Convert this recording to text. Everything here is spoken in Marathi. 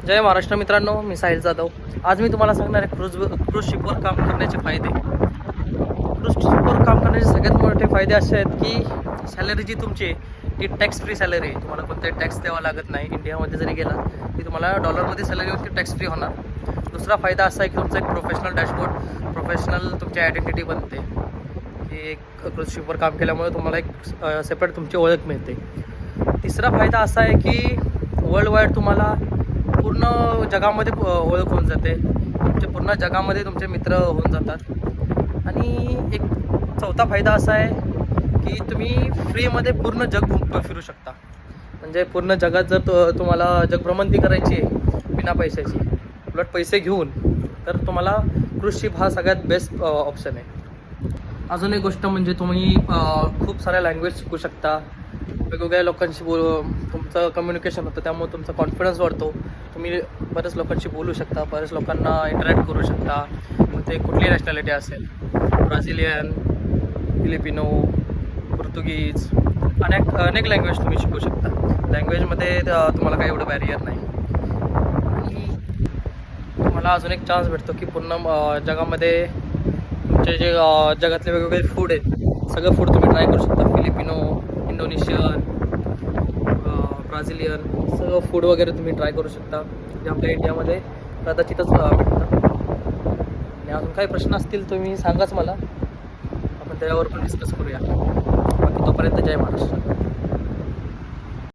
जय महाराष्ट्र मित्रांनो, मी साहिल जाधव. आज मी तुम्हाला सांगणार आहे क्रूज शिपवर काम करण्याचे फायदे. क्रूज शिपवर काम करण्याचे सगळ्यात मोठे फायदे असे आहेत की सॅलरी जी तुमची ती टॅक्स फ्री सॅलरी आहे. तुम्हाला कोणताही टॅक्स द्यावा लागत नाही. इंडियामध्ये जरी गेला ती तुम्हाला डॉलरमध्ये सॅलरी होती, टॅक्स फ्री होणार. दुसरा फायदा असा आहे की तुमचा एक प्रोफेशनल डॅशबोर्ड, प्रोफेशनल तुमची आयडेंटिटी बनते. की एक क्रूज शिपवर काम केल्यामुळे तुम्हाला एक सेपरेट तुमची ओळख मिळते. तिसरा फायदा असा आहे की वर्ल्ड वाईड तुम्हाला पूर्ण जगामध्ये ओळख होऊन जाते. तुमचे पूर्ण जगामध्ये तुमचे मित्र होऊन जातात. आणि एक चौथा फायदा असा आहे की तुम्ही फ्रीमध्ये पूर्ण जग फिरू शकता. म्हणजे पूर्ण जगात जर तुम्हाला जगभ्रमंती करायची आहे बिना पैशाची, उलट पैसे घेऊन, तर तुम्हाला क्रूज शिप हा सगळ्यात बेस्ट ऑप्शन आहे. अजून एक गोष्ट म्हणजे तुम्ही खूप साऱ्या लँग्वेज शिकू शकता. वेगवेगळ्या लोकांशी तुमचं कम्युनिकेशन होतं, त्यामुळे तुमचा कॉन्फिडन्स वाढतो. तुम्ही बऱ्याच लोकांशी बोलू शकता, बऱ्याच लोकांना इंटरॅक्ट करू शकता. मग ते कुठली नॅशनॅलिटी असेल, ब्राझिलियन, फिलिपिनो, पोर्तुगीज, अनेक लँग्वेज तुम्ही शिकू शकता. लँग्वेजमध्ये तुम्हाला काही एवढं बॅरियर नाही. आणि तुम्हाला अजून एक चान्स भेटतो की पूर्ण जगामध्ये तुमचे जे जगातले वेगवेगळे फूड आहेत, सगळं फूड तुम्ही ट्राय करू शकता. फिलिपिनो, इंडोनेशियन, ब्राझिलियन, सगळं फूड वगैरे तुम्ही ट्राय करू शकता, जे आपल्या इंडियामध्ये कदाचितच भेटतं. आणि अजून काही प्रश्न असतील तुम्ही सांगाच मला, आपण त्याच्यावर पण डिस्कस करूया. बाकी तोपर्यंत जय महाराष्ट्र.